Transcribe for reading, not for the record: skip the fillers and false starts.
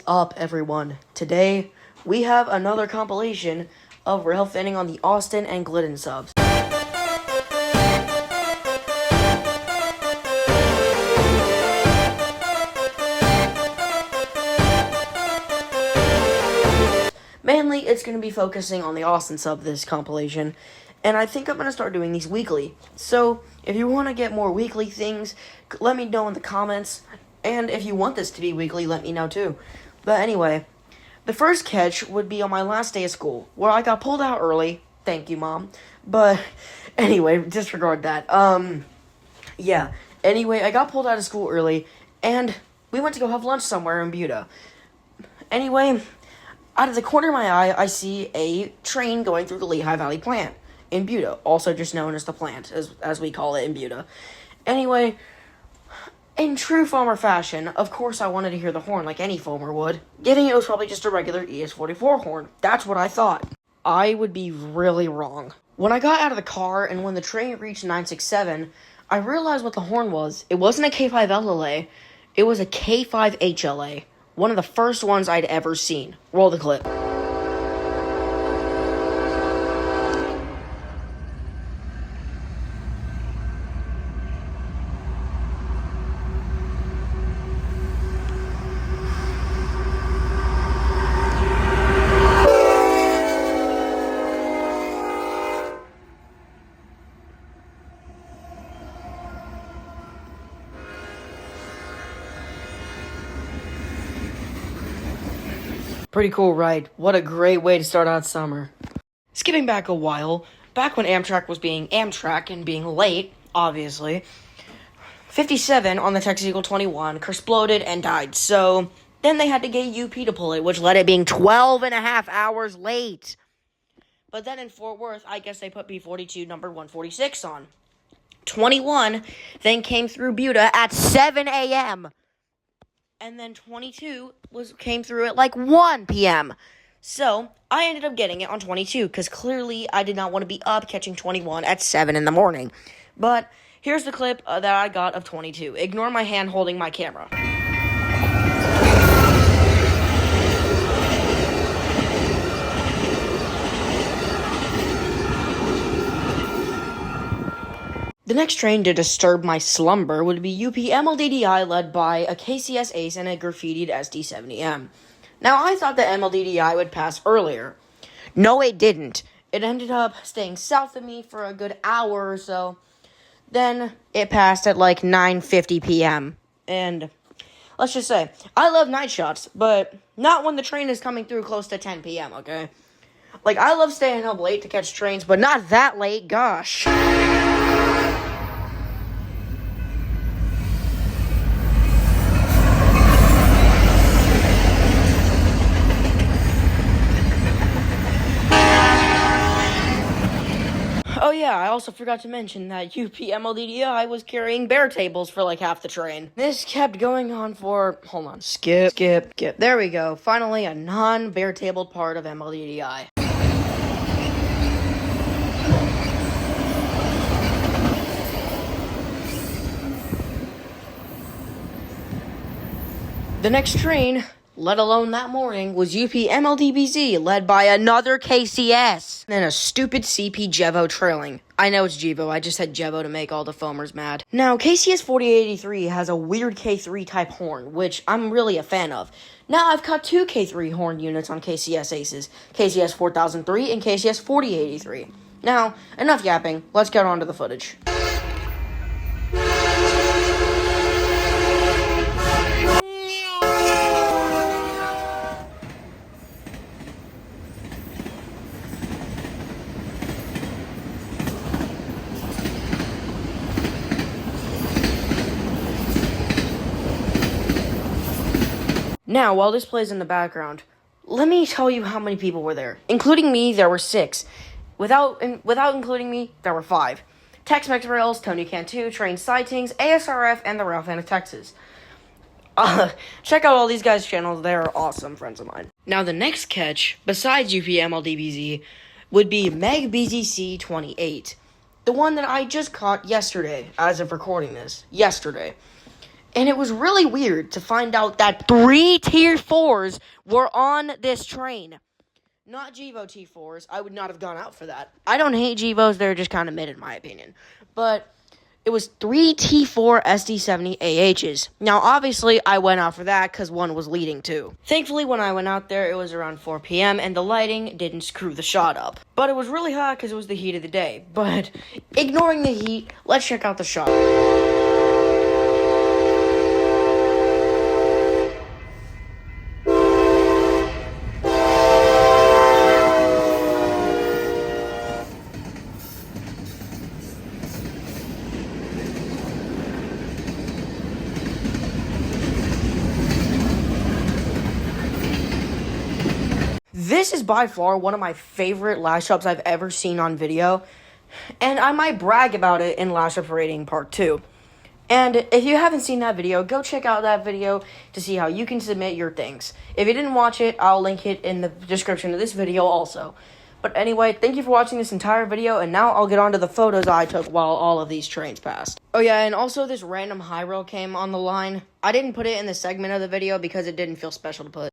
up, everyone? Today, we have another compilation of Railfanning on the Austin and Glidden subs. Mainly, it's going to be focusing on the Austin sub this compilation, and I think I'm going to start doing these weekly. So, if you want to get more weekly things, let me know in the comments, and if you want this to be weekly, let me know too. But anyway, the first catch would be on my last day of school, where I got pulled out early. Thank you, Mom. But anyway, disregard that. Yeah. Anyway, I got pulled out of school early, and we went to go have lunch somewhere in Buda. Anyway, out of the corner of my eye, I see a train going through the Lehigh Valley plant in Buda, also just known as the plant, as we call it in Buda. Anyway, in true Foamer fashion, of course I wanted to hear the horn like any Foamer would, given it was probably just a regular ES44 horn. That's what I thought. I would be really wrong. When I got out of the car and when the train reached 967, I realized what the horn was. It wasn't a K5 LLA, it was a K5 HLA. One of the first ones I'd ever seen. Roll the clip. Pretty cool, right? What a great way to start out summer. Skipping back a while, back when Amtrak was being Amtrak and being late, obviously, 57 on the Texas Eagle 21 exploded and died, so then they had to get UP to pull it, which led it being 12 and a half hours late. But then in Fort Worth, I guess they put B42 number 146 on. 21 then came through Buda at 7 a.m., and then 22 came through at like 1 p.m. So, I ended up getting it on 22, because clearly I did not want to be up catching 21 at 7 in the morning. But, here's the clip that I got of 22. Ignore my hand holding my camera. The next train to disturb my slumber would be UP MLDDI, led by a KCS ace and a graffitied SD70M. Now, I thought the MLDDI would pass earlier. No, it didn't. It ended up staying south of me for a good hour or so. Then, it passed at like 9:50 p.m. And, let's just say, I love night shots, but not when the train is coming through close to 10 p.m., okay? Like, I love staying up late to catch trains, but not that late, gosh. Oh yeah, I also forgot to mention that UP MLDDI was carrying bear tables for like half the train. This kept going on for, hold on, skip. There we go, finally a non-bear tabled part of MLDDI. The next train, let alone that morning, was UP MLDBZ, led by another KCS, and a stupid CP Jevo trailing. I know it's Jevo, I just said Jevo to make all the foamers mad. Now, KCS 4083 has a weird K3 type horn, which I'm really a fan of. Now, I've caught two K3 horn units on KCS aces, KCS 4003 and KCS 4083. Now, enough yapping, let's get on to the footage. Now, while this plays in the background, let me tell you how many people were there. Including me, there were 6. Without including me, there were 5. Tex-Mex Rails, Tony Cantu, Train Sightings, ASRF, and the Railfanning of Texas. Check out all these guys' channels. They're awesome friends of mine. Now, the next catch, besides UPMLDBZ, would be MegBZC28. The one that I just caught yesterday, as of recording this. Yesterday. And it was really weird to find out that 3 Tier 4s were on this train. Not Gevo T4’s. I would not have gone out for that. I don't hate Gevos. They're just kind of mid in my opinion. But it was 3 T4 SD70 AHs. Now, obviously, I went out for that because one was leading too. Thankfully, when I went out there, it was around 4 p.m. and the lighting didn't screw the shot up. But it was really hot because it was the heat of the day. But ignoring the heat, let's check out the shot. This is by far one of my favorite lash ups I've ever seen on video, and I might brag about it in Lash Up Rating Part 2. And if you haven't seen that video, go check out that video to see how you can submit your things. If you didn't watch it, I'll link it in the description of this video also. But anyway, thank you for watching this entire video, and now I'll get on to the photos I took while all of these trains passed. Oh yeah, and also this random Highrail came on the line. I didn't put it in the segment of the video because it didn't feel special to put.